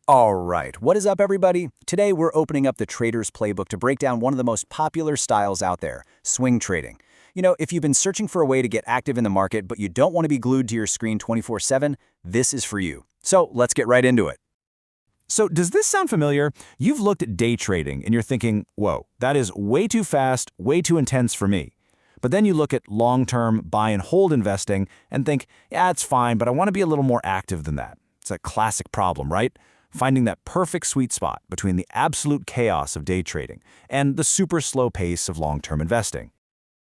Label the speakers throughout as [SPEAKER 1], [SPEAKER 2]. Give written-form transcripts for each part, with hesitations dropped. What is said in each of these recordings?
[SPEAKER 1] All right, what is up, everybody? Today we're opening up the Trader's Playbook to break down one of the most popular styles out there, swing trading. If you've been searching for a way to get active in the market but you don't want to be glued to your screen 24/7, this is for you. So let's get right into it.
[SPEAKER 2] So does this sound familiar? You've looked at day trading and you're thinking, whoa, that is way too fast, way too intense for me. But then you look at long-term buy and hold investing and think, yeah, it's fine, but I want to be a little more active than that. It's a classic problem, right? Finding that perfect sweet spot between the absolute chaos of day trading and the super slow pace of long-term investing.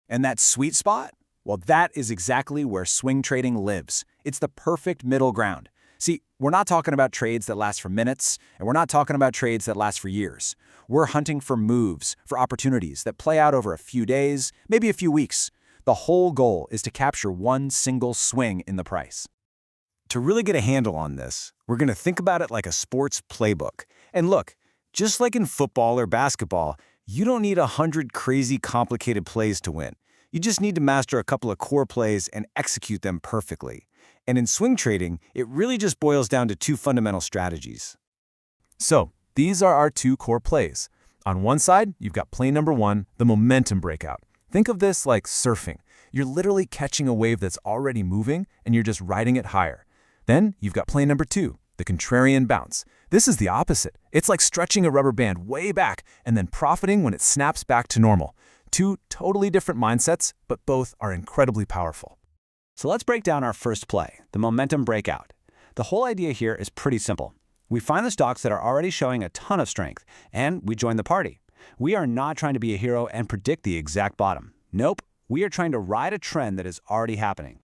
[SPEAKER 1] And that sweet spot? Well, that is exactly where swing trading lives. It's the perfect middle ground. See, we're not talking about trades that last for minutes, and we're not talking about trades that last for years. We're hunting for moves, for opportunities that play out over a few days, maybe a few weeks. The whole goal is to capture one single swing in the price.
[SPEAKER 2] To really get a handle on this, we're going to think about it like a sports playbook. And look, just like in football or basketball, you don't need 100 crazy complicated plays to win. You just need to master a couple of core plays and execute them perfectly. And in swing trading, it really just boils down to two fundamental strategies. So, these are our two core plays. On one side, you've got play number one, the momentum breakout. Think of this like surfing. You're literally catching a wave that's already moving, and you're just riding it higher. Then you've got play number two, the contrarian bounce. This is the opposite. It's like stretching a rubber band way back and then profiting when it snaps back to normal. Two totally different mindsets, but both are incredibly powerful.
[SPEAKER 1] So let's break down our first play, the momentum breakout. The whole idea here is pretty simple. We find the stocks that are already showing a ton of strength, and we join the party. We are not trying to be a hero and predict the exact bottom. Nope, we are trying to ride a trend that is already happening.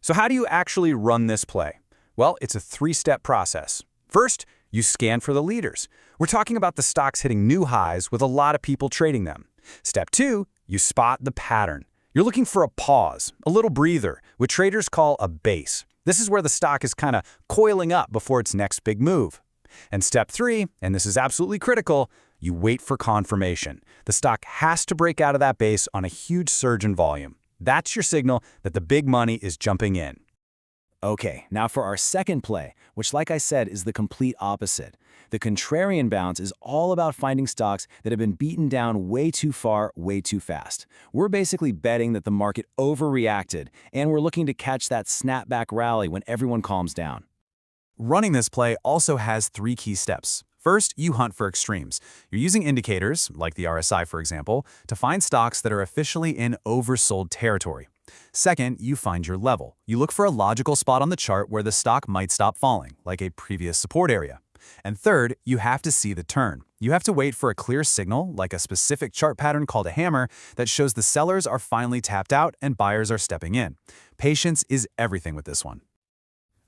[SPEAKER 2] So how do you actually run this play? Well, it's a three-step process. First, you scan for the leaders. We're talking about the stocks hitting new highs with a lot of people trading them. Step two, you spot the pattern. You're looking for a pause, a little breather, what traders call a base. This is where the stock is kind of coiling up before its next big move. And step three, and this is absolutely critical, you wait for confirmation. The stock has to break out of that base on a huge surge in volume. That's your signal that the big money is jumping in.
[SPEAKER 1] Okay, now for our second play, which like I said is the complete opposite. The contrarian bounce is all about finding stocks that have been beaten down way too far, way too fast. We're basically betting that the market overreacted, and we're looking to catch that snapback rally when everyone calms down.
[SPEAKER 2] Running this play also has three key steps. First, you hunt for extremes. You're using indicators, like the RSI for example, to find stocks that are officially in oversold territory. Second, you find your level. You look for a logical spot on the chart where the stock might stop falling, like a previous support area. And third, you have to see the turn. You have to wait for a clear signal, like a specific chart pattern called a hammer, that shows the sellers are finally tapped out and buyers are stepping in. Patience is everything with this one.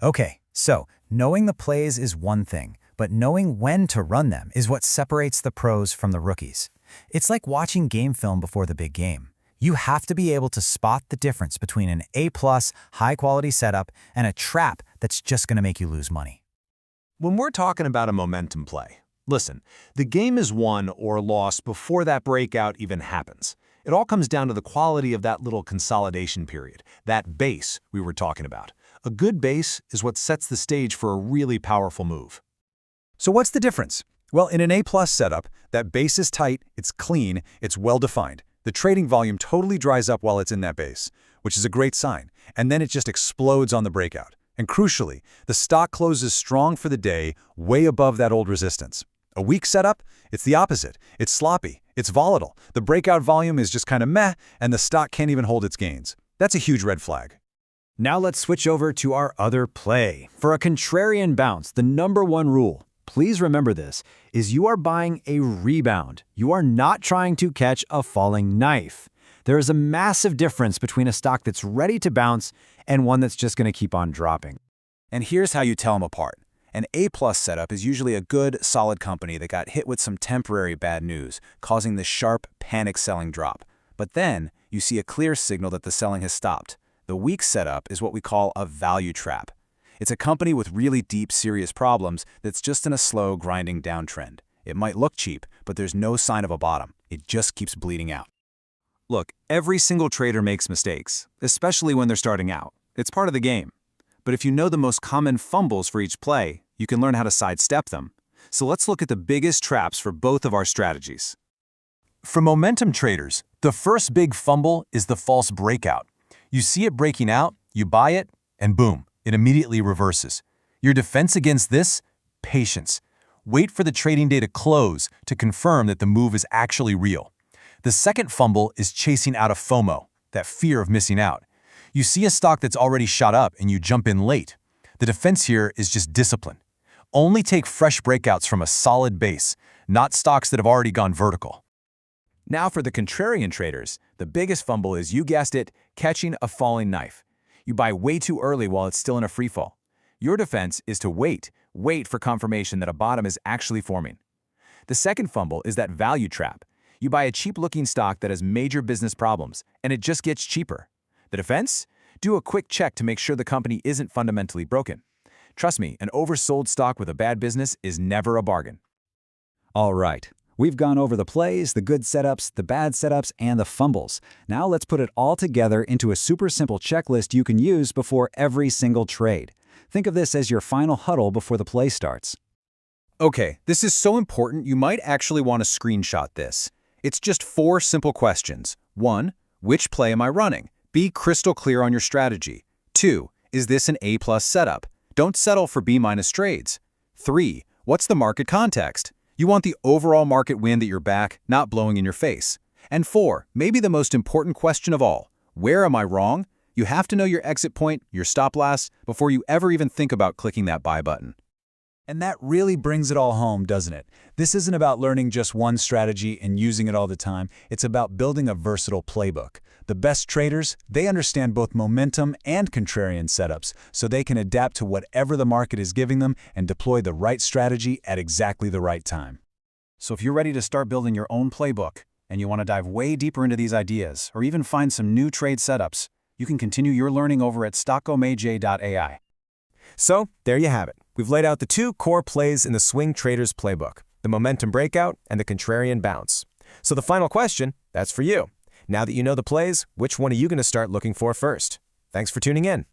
[SPEAKER 3] Okay, so knowing the plays is one thing, but knowing when to run them is what separates the pros from the rookies. It's like watching game film before the big game. You have to be able to spot the difference between an A-plus, high-quality setup and a trap that's just going to make you lose money.
[SPEAKER 2] When we're talking about a momentum play, listen, the game is won or lost before that breakout even happens. It all comes down to the quality of that little consolidation period, that base we were talking about. A good base is what sets the stage for a really powerful move. So what's the difference? Well, in an A-plus setup, that base is tight, it's clean, it's well-defined. The trading volume totally dries up while it's in that base, which is a great sign, and then it just explodes on the breakout. And crucially, the stock closes strong for the day, way above that old resistance. A weak setup? It's the opposite. It's sloppy. It's volatile. The breakout volume is just kind of meh, and the stock can't even hold its gains. That's a huge red flag.
[SPEAKER 1] Now let's switch over to our other play. For a contrarian bounce, the number one rule, please remember this, is you are buying a rebound. You are not trying to catch a falling knife. There is a massive difference between a stock that's ready to bounce and one that's just going to keep on dropping.
[SPEAKER 2] And here's how you tell them apart. An A-plus setup is usually a good, solid company that got hit with some temporary bad news, causing the sharp, panic-selling drop. But then, you see a clear signal that the selling has stopped. The weak setup is what we call a value trap. It's a company with really deep, serious problems that's just in a slow, grinding downtrend. It might look cheap, but there's no sign of a bottom. It just keeps bleeding out. Look, every single trader makes mistakes, especially when they're starting out. It's part of the game. But if you know the most common fumbles for each play,
[SPEAKER 1] you can learn how to sidestep them. So let's look at the biggest traps for both of our strategies.
[SPEAKER 4] For momentum traders, the first big fumble is the false breakout. You see it breaking out, you buy it, and boom, it immediately reverses. Your defense against this? Patience. Wait for the trading day to close to confirm that the move is actually real. The second fumble is chasing out of FOMO, that fear of missing out. You see a stock that's already shot up and you jump in late. The defense here is just discipline. Only take fresh breakouts from a solid base, not stocks that have already gone vertical.
[SPEAKER 1] Now for the contrarian traders, the biggest fumble is, you guessed it, catching a falling knife. You buy way too early while it's still in a free fall. Your defense is to wait for confirmation that a bottom is actually forming. The second fumble is that value trap. You buy a cheap-looking stock that has major business problems, and it just gets cheaper. The defense? Do a quick check to make sure the company isn't fundamentally broken. Trust me, an oversold stock with a bad business is never a bargain.
[SPEAKER 3] All right. We've gone over the plays, the good setups, the bad setups, and the fumbles. Now let's put it all together into a super simple checklist you can use before every single trade. Think of this as your final huddle before the play starts.
[SPEAKER 1] Okay, this is so important you might actually want to screenshot this. It's just 4 simple questions. 1. Which play am I running? Be crystal clear on your strategy. 2. Is this an A+ setup? Don't settle for B- trades. 3. What's the market context? You want the overall market wind at your back, not blowing in your face. And 4, maybe the most important question of all, where am I wrong? You have to know your exit point, your stop loss, before you ever even think about clicking that buy button.
[SPEAKER 3] And that really brings it all home, doesn't it? This isn't about learning just one strategy and using it all the time. It's about building a versatile playbook. The best traders, they understand both momentum and contrarian setups, so they can adapt to whatever the market is giving them and deploy the right strategy at exactly the right time.
[SPEAKER 1] So if you're ready to start building your own playbook, and you want to dive way deeper into these ideas, or even find some new trade setups, you can continue your learning over at stockoMJ.ai.
[SPEAKER 2] So, there you have it. We've laid out the 2 core plays in the swing trader's playbook, the momentum breakout and the contrarian bounce. So the final question, that's for you. Now that you know the plays, which one are you going to start looking for first? Thanks for tuning in.